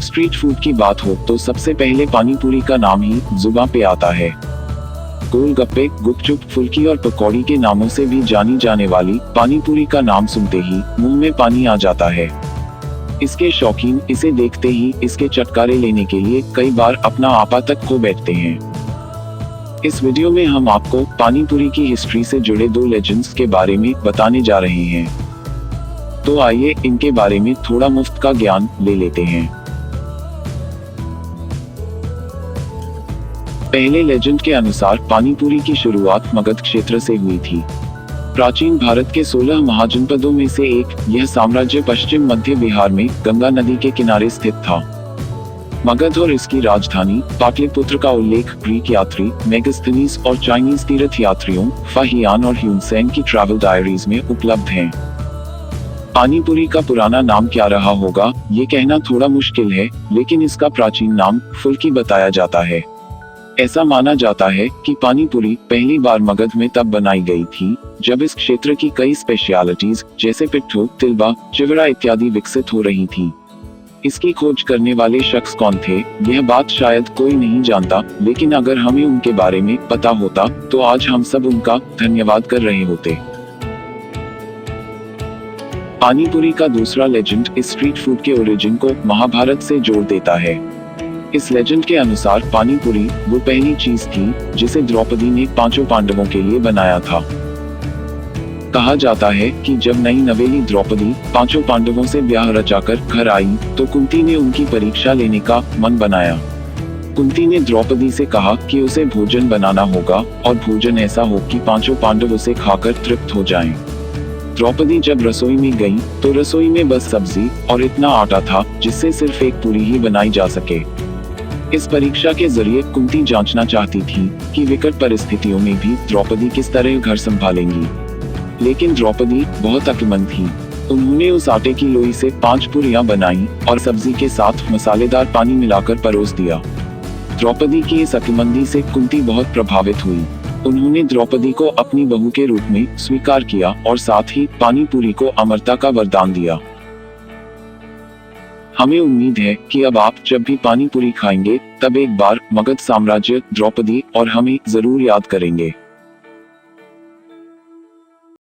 Street food की बात हो तो सबसे पहले पानी पूरी का नाम ही जुबां पे आता है। गोलगप्पे, गुपचुप, फुल्की और पकौड़ी के नामों से भी जानी जाने वाली पानी पूरी का नाम सुनते ही मुंह में पानी आ जाता है। इसके शौकीन इसे देखते ही इसके चटकारे लेने के लिए कई बार अपना आपा तक खो बैठते हैं। इस वीडियो में हम आपको पानी पूरी की हिस्ट्री से जुड़े 2 लेजेंड्स के बारे में बताने जा रहे हैं। तो आइए इनके बारे में थोड़ा मुफ्त का ज्ञान ले लेते हैं। पहले लेजेंड के अनुसार पानी पूरी की शुरुआत मगध क्षेत्र से हुई थी। प्राचीन भारत के 16 महाजनपदों में से एक यह साम्राज्य पश्चिम मध्य बिहार में गंगा नदी के किनारे स्थित था। मगध और इसकी राजधानी पाटलिपुत्र का उल्लेख ग्रीक यात्री मेगास्थनीज और चाइनीज तीर्थ यात्रियों फाहियान और ह्यूनसेन की ट्रैवल डायरीज में उपलब्ध हैं। पानीपुरी का पुराना नाम क्या रहा होगा ये कहना थोड़ा मुश्किल है, लेकिन इसका प्राचीन नाम फुल्की बताया जाता है। ऐसा माना जाता है कि पानीपुरी पहली बार मगध में तब बनाई गई थी जब इस क्षेत्र की कई स्पेशलिटीज जैसे पिट्ठू, तिलबा, चिवड़ा इत्यादि विकसित हो रही थी। इसकी खोज करने वाले शख्स कौन थे यह बात शायद कोई नहीं जानता, लेकिन अगर हमें उनके बारे में पता होता तो आज हम सब उनका धन्यवाद कर रहे होते। पानीपुरी का दूसरा लेजेंड इस स्ट्रीट फूड के ओरिजिन को महाभारत से जोड़ देता है। इस लेजेंड के अनुसार पानीपुरी वो पहली चीज थी जिसे द्रौपदी ने 5 पांडवों के लिए बनाया था। कहा जाता है कि जब नई नवेली द्रौपदी 5 पांडवों से ब्याह रचाकर घर आई तो कुंती ने उनकी परीक्षा लेने का मन बनाया। कुंती ने द्रौपदी से कहा कि उसे भोजन बनाना होगा और भोजन ऐसा हो कि 5 पांडव उसे खाकर तृप्त हो जाएं। द्रौपदी जब रसोई में गई तो रसोई में बस सब्जी और इतना आटा था जिससे सिर्फ एक पूरी ही बनाई जा सके। इस परीक्षा के जरिए कुंती जांचना चाहती थी कि विकट परिस्थितियों में भी द्रौपदी किस तरह घर संभालेंगी। लेकिन द्रौपदी बहुत अक्लमंद थी। उन्होंने उस आटे की लोई से 5 पूरियां बनाई और सब्जी के साथ मसालेदार पानी मिलाकर परोस दिया। द्रौपदी की इस अक्लमंदी से कुंती बहुत प्रभावित हुई। उन्होंने द्रौपदी को अपनी बहू के रूप में स्वीकार किया और साथ ही पानीपुरी को अमरता का वरदान दिया। हमें उम्मीद है कि अब आप जब भी पानीपुरी खाएंगे तब एक बार मगध साम्राज्य, द्रौपदी और हमें जरूर याद करेंगे।